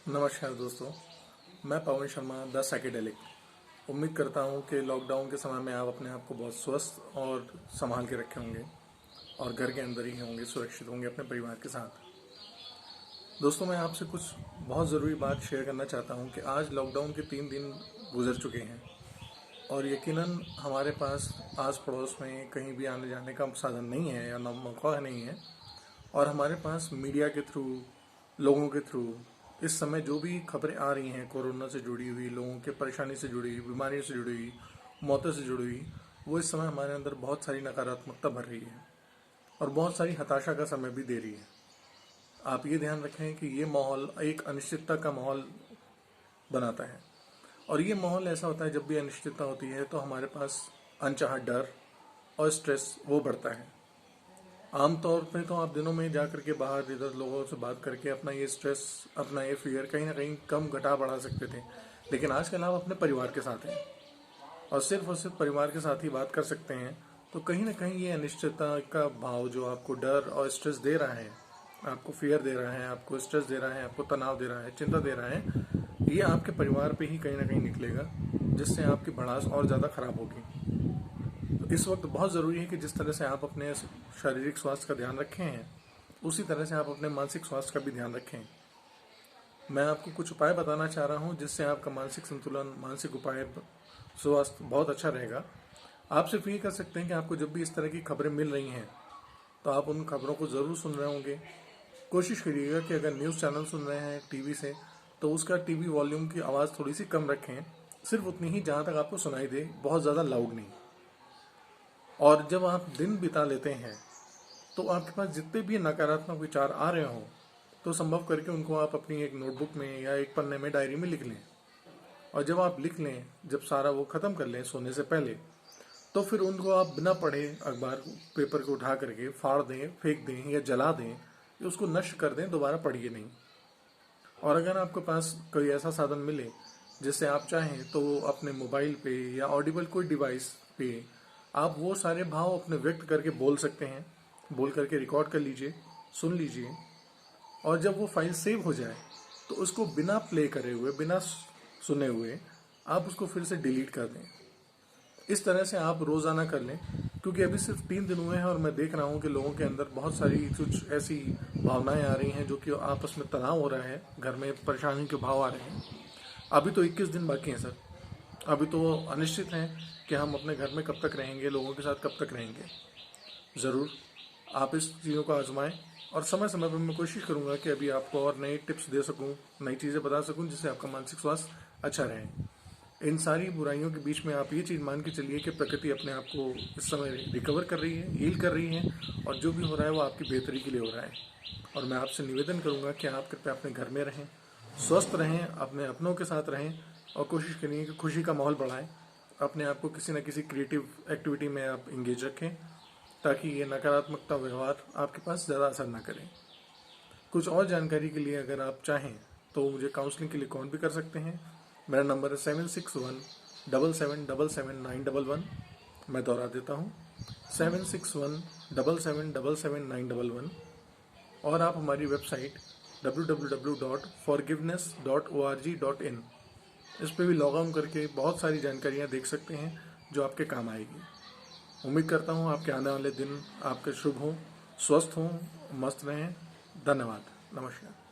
नमस्कार दोस्तों, मैं पवन शर्मा द साइकेडेलिक। उम्मीद करता हूं कि लॉकडाउन के समय में आप अपने आप को बहुत स्वस्थ और संभाल के रखे होंगे और घर के अंदर ही होंगे, सुरक्षित होंगे अपने परिवार के साथ। दोस्तों, मैं आपसे कुछ बहुत ज़रूरी बात शेयर करना चाहता हूं कि आज लॉकडाउन के 3 दिन गुजर चुके हैं और यकीनन हमारे पास आस पड़ोस में कहीं भी आने जाने का साधन नहीं है या मौका नहीं है। और हमारे पास मीडिया के थ्रू, लोगों के थ्रू इस समय जो भी खबरें आ रही हैं कोरोना से जुड़ी हुई, लोगों के परेशानी से जुड़ी हुई, बीमारियों से जुड़ी हुई, मौतों से जुड़ी हुई, वो इस समय हमारे अंदर बहुत सारी नकारात्मकता भर रही है और बहुत सारी हताशा का समय भी दे रही है। आप ये ध्यान रखें कि ये माहौल एक अनिश्चितता का माहौल बनाता है और ये माहौल ऐसा होता है, जब भी अनिश्चितता होती है तो हमारे पास अनचाहा डर और स्ट्रेस वो बढ़ता है। आमतौर पे तो आप दिनों में जा करके बाहर इधर लोगों से बात करके अपना ये स्ट्रेस, अपना ये फियर कहीं ना कहीं कम घटा बढ़ा सकते थे, लेकिन आजकल आप अपने परिवार के साथ हैं और सिर्फ परिवार के साथ ही बात कर सकते हैं। तो कहीं ना कहीं ये अनिश्चितता का भाव जो आपको डर और स्ट्रेस दे रहा है, आपको फियर दे रहा है, आपको स्ट्रेस दे रहा है, आपको तनाव दे रहा है, चिंता दे रहा है, ये आपके परिवार पे ही कहीं ना कहीं निकलेगा, जिससे आपकी भड़ास और ज़्यादा खराब होगी। तो इस वक्त बहुत ज़रूरी है कि जिस तरह से आप अपने शारीरिक स्वास्थ्य का ध्यान रखे हैं, उसी तरह से आप अपने मानसिक स्वास्थ्य का भी ध्यान रखें। मैं आपको कुछ उपाय बताना चाह रहा हूं जिससे आपका मानसिक संतुलन, मानसिक उपाय, स्वास्थ्य बहुत अच्छा रहेगा। आप सिर्फ ये कर सकते हैं कि आपको जब भी इस तरह की खबरें मिल रही हैं तो आप उन खबरों को ज़रूर सुन रहे होंगे। कोशिश करिएगा कि अगर न्यूज़ चैनल सुन रहे हैं टीवी से, तो उसका टीवी वॉल्यूम की आवाज़ थोड़ी सी कम रखें, सिर्फ उतनी ही जहाँ तक आपको सुनाई दे, बहुत ज़्यादा लाउड नहीं। और जब आप दिन बिता लेते हैं तो आपके पास जितने भी नकारात्मक विचार आ रहे हों, तो संभव करके उनको आप अपनी एक नोटबुक में या एक पन्ने में, डायरी में लिख लें। और जब आप लिख लें, जब सारा वो ख़त्म कर लें सोने से पहले, तो फिर उनको आप बिना पढ़े अखबार पेपर को उठा करके फाड़ दें, फेंक दें या जला दें, या उसको नष्ट कर दें, दोबारा पढ़िए नहीं। और अगर आपके पास कोई ऐसा साधन मिले जिससे आप चाहें तो अपने मोबाइल पे या ऑडिबल कोई डिवाइस पे आप वो सारे भाव अपने व्यक्त करके बोल सकते हैं, बोल करके रिकॉर्ड कर लीजिए, सुन लीजिए। और जब वो फाइल सेव हो जाए तो उसको बिना प्ले करे हुए, बिना सुने हुए आप उसको फिर से डिलीट कर दें। इस तरह से आप रोज़ाना कर लें, क्योंकि अभी सिर्फ 3 दिन हुए हैं और मैं देख रहा हूँ कि लोगों के अंदर बहुत सारी कुछ ऐसी भावनाएं आ रही हैं जो कि आपस में तनाव हो रहा है, घर में परेशानी के भाव आ रहे हैं। अभी तो 21 दिन बाकी हैं सर। अभी तो अनिश्चित है कि हम अपने घर में कब तक रहेंगे, लोगों के साथ कब तक रहेंगे। ज़रूर आप इस चीज़ों को आजमाएं और समय समय पर मैं कोशिश करूंगा कि अभी आपको और नई टिप्स दे सकूं, नई चीज़ें बता सकूं, जिससे आपका मानसिक स्वास्थ्य अच्छा रहे। इन सारी बुराइयों के बीच में आप ये चीज़ मान के चलिए कि प्रकृति अपने आप को इस समय रिकवर कर रही है, हील कर रही है, और जो भी हो रहा है वो आपकी बेहतरी के लिए हो रहा है। और मैं आपसे निवेदन करूंगा कि आप कृपया अपने घर में रहें, स्वस्थ रहें, अपने अपनों के साथ रहें और कोशिश करिए कि खुशी का माहौल बढ़ाएं। अपने आप को किसी न किसी क्रिएटिव एक्टिविटी में आप इंगेज रखें, ताकि ये नकारात्मकता व्यवहार आपके पास ज़्यादा असर ना करें। कुछ और जानकारी के लिए अगर आप चाहें तो मुझे काउंसलिंग के लिए कॉल भी कर सकते हैं। मेरा नंबर है 761777779111। मैं दोहरा देता हूँ, 761777779111। और आप हमारी वेबसाइट www.forgiveness.org.in, इस पर भी लॉग ऑन करके बहुत सारी जानकारियाँ देख सकते हैं जो आपके काम आएगी। उम्मीद करता हूँ आपके आने वाले दिन आपके शुभ हों, स्वस्थ हों, मस्त रहें। धन्यवाद। नमस्कार।